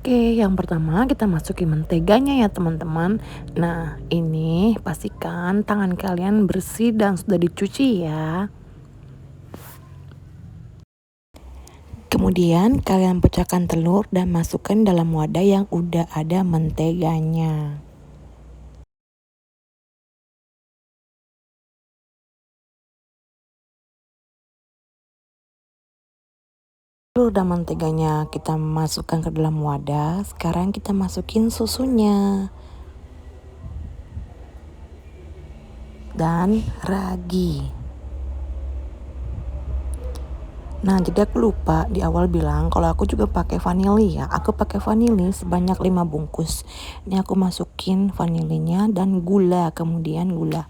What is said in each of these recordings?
Oke, yang pertama kita masukin menteganya ya teman-teman. Nah, ini pastikan tangan kalian bersih dan sudah dicuci ya. Kemudian kalian pecahkan telur dan masukkan dalam wadah yang udah ada menteganya. Telur dan menteganya kita masukkan ke dalam wadah. Sekarang kita masukin susunya dan ragi. Nah, jadi aku lupa di awal bilang kalau aku juga pakai vanili ya. Aku pakai vanili sebanyak 5 bungkus. Ini aku masukin vanilinya dan gula, kemudian gula.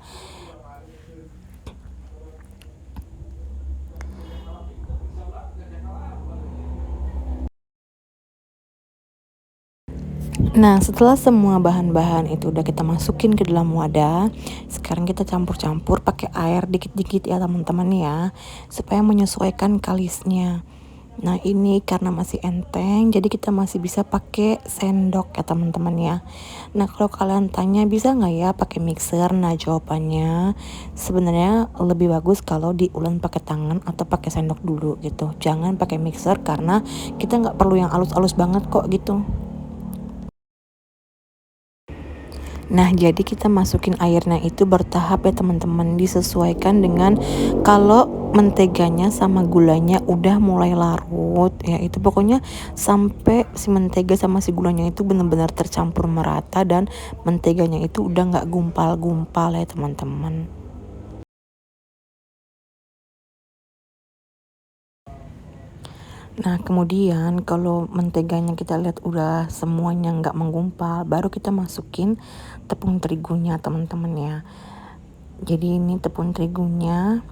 Nah, setelah semua bahan-bahan itu udah kita masukin ke dalam wadah, sekarang kita campur-campur pakai air dikit-dikit ya teman-teman ya, supaya menyesuaikan kalisnya. Nah, ini karena masih enteng, jadi kita masih bisa pakai sendok ya teman-teman ya. Nah, kalau kalian tanya bisa nggak ya pakai mixer? Nah, jawabannya sebenarnya lebih bagus kalau diulek pakai tangan atau pakai sendok dulu gitu. Jangan pakai mixer karena kita nggak perlu yang halus-halus banget kok gitu. Nah, jadi kita masukin airnya itu bertahap ya teman-teman, disesuaikan dengan kalau menteganya sama gulanya udah mulai larut ya, itu pokoknya sampai si mentega sama si gulanya itu benar-benar tercampur merata dan menteganya itu udah nggak gumpal-gumpal ya teman-teman. Nah, kemudian kalau menteganya kita lihat udah semuanya nggak menggumpal, baru kita masukin tepung terigunya teman-teman ya. Jadi ini tepung terigunya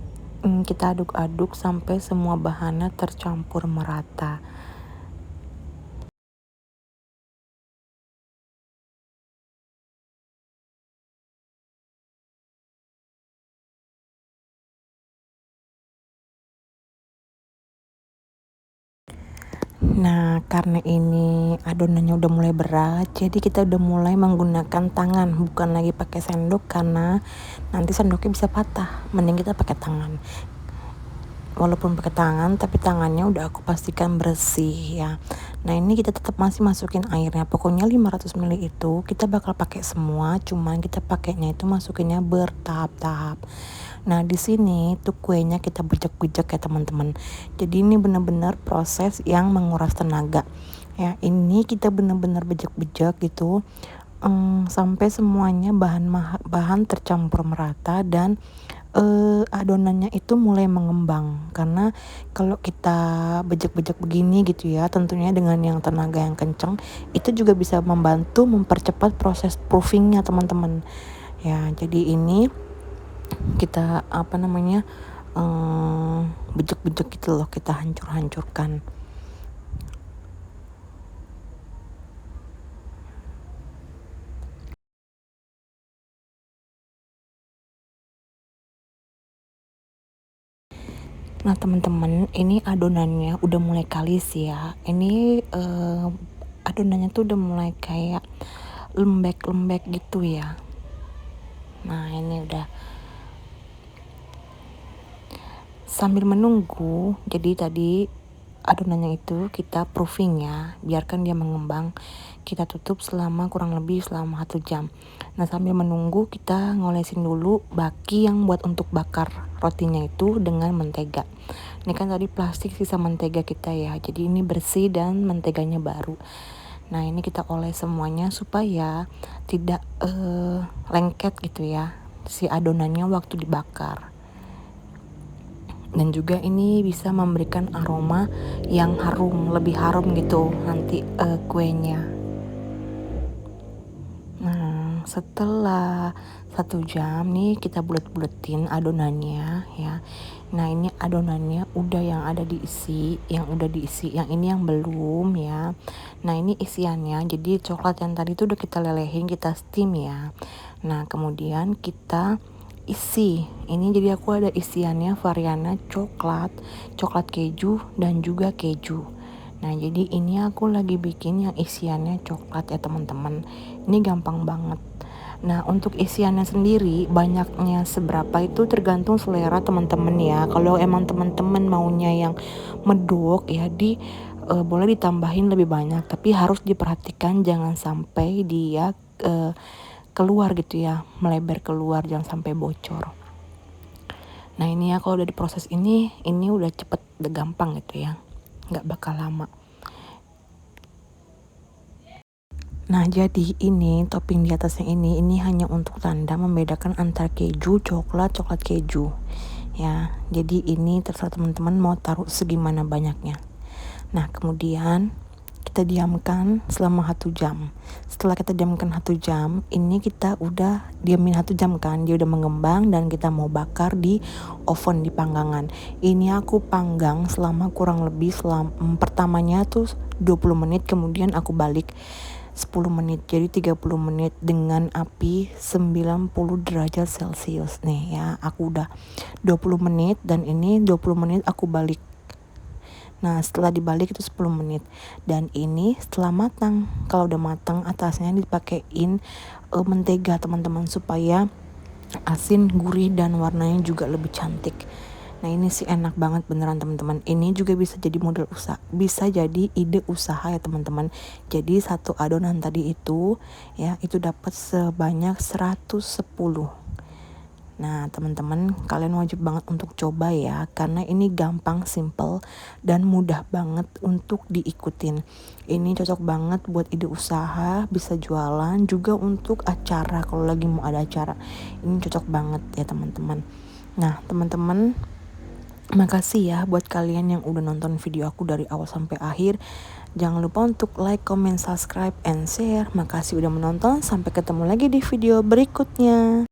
kita aduk-aduk sampai semua bahannya tercampur merata. Nah, karena ini adonannya udah mulai berat, jadi kita udah mulai menggunakan tangan, bukan lagi pakai sendok karena nanti sendoknya bisa patah. Mending kita pakai tangan. Walaupun pakai tangan, tapi tangannya udah aku pastikan bersih ya. Nah, ini kita tetap masih masukin airnya. Pokoknya 500 ml itu kita bakal pakai semua, cuman kita pakainya itu masukinnya bertahap-tahap. Nah, di sini tuh kuenya kita bejek-bejek ya teman-teman. Jadi ini benar-benar proses yang menguras tenaga. Ya, ini kita benar-benar bejek-bejek gitu. Sampai semuanya bahan tercampur merata dan adonannya itu mulai mengembang. Karena kalau kita bejek-bejek begini gitu ya, tentunya dengan yang tenaga yang kenceng itu juga bisa membantu mempercepat proses proofingnya teman-teman ya. Jadi ini kita bejek-bejek gitu loh, kita hancur-hancurkan. Nah teman-teman, ini adonannya udah mulai kalis ya. Ini adonannya tuh udah mulai kayak lembek-lembek gitu ya. Nah ini udah. Sambil menunggu, jadi tadi adonannya itu kita proofing ya, biarkan dia mengembang. Kita tutup selama kurang lebih selama 1 jam. Nah, sambil menunggu kita ngolesin dulu baki yang buat untuk bakar rotinya itu dengan mentega. Ini kan tadi plastik sisa mentega kita ya, jadi ini bersih dan menteganya baru. Nah, ini kita oles semuanya supaya tidak lengket gitu ya si adonannya waktu dibakar. Dan juga ini bisa memberikan aroma yang harum, lebih harum gitu nanti kuenya. Nah, setelah 1 jam nih kita bulet-buletin adonannya ya. Nah, ini adonannya udah yang ada diisi, yang udah diisi, yang ini yang belum ya. Nah, ini isiannya, jadi coklat yang tadi itu udah kita lelehin, kita steam ya. Nah, kemudian kita isi ini, jadi aku ada isiannya variannya coklat keju dan juga keju. Nah, jadi ini aku lagi bikin yang isiannya coklat ya teman-teman. Ini gampang banget. Nah, untuk isiannya sendiri banyaknya seberapa itu tergantung selera teman-teman ya. Kalau emang teman-teman maunya yang medok ya boleh ditambahin lebih banyak, tapi harus diperhatikan jangan sampai dia keluar gitu ya, melebar keluar, jangan sampai bocor. Nah, ini ya kalau udah diproses ini udah cepet, udah gampang gitu ya, nggak bakal lama. Nah, jadi ini topping di atasnya ini hanya untuk tanda membedakan antara keju, coklat keju. Ya, jadi ini terserah teman-teman mau taruh segimana banyaknya. Nah, kemudian kita diamkan selama 1 jam. Setelah kita diamkan 1 jam, ini kita udah diamin 1 jam kan, dia udah mengembang dan kita mau bakar di oven di panggangan. Ini aku panggang selama kurang lebih pertamanya tuh 20 menit, kemudian aku balik 10 menit, jadi 30 menit dengan api 90 derajat Celcius. Nih ya, aku udah 20 menit dan ini 20 menit aku balik. Nah, setelah dibalik itu 10 menit. Dan ini setelah matang. Kalau udah matang, atasnya dipakein mentega teman-teman, supaya asin, gurih, dan warnanya juga lebih cantik. Nah, ini sih enak banget beneran teman-teman. Ini juga bisa jadi model usaha, bisa jadi ide usaha ya teman-teman. Jadi satu adonan tadi itu ya, itu dapat sebanyak 110. Nah, teman-teman, kalian wajib banget untuk coba ya, karena ini gampang, simple, dan mudah banget untuk diikutin. Ini cocok banget buat ide usaha, bisa jualan, juga untuk acara kalau lagi mau ada acara. Ini cocok banget ya teman-teman. Nah, teman-teman, makasih ya buat kalian yang udah nonton video aku dari awal sampai akhir. Jangan lupa untuk like, comment, subscribe, and share. Makasih udah menonton. Sampai ketemu lagi di video berikutnya.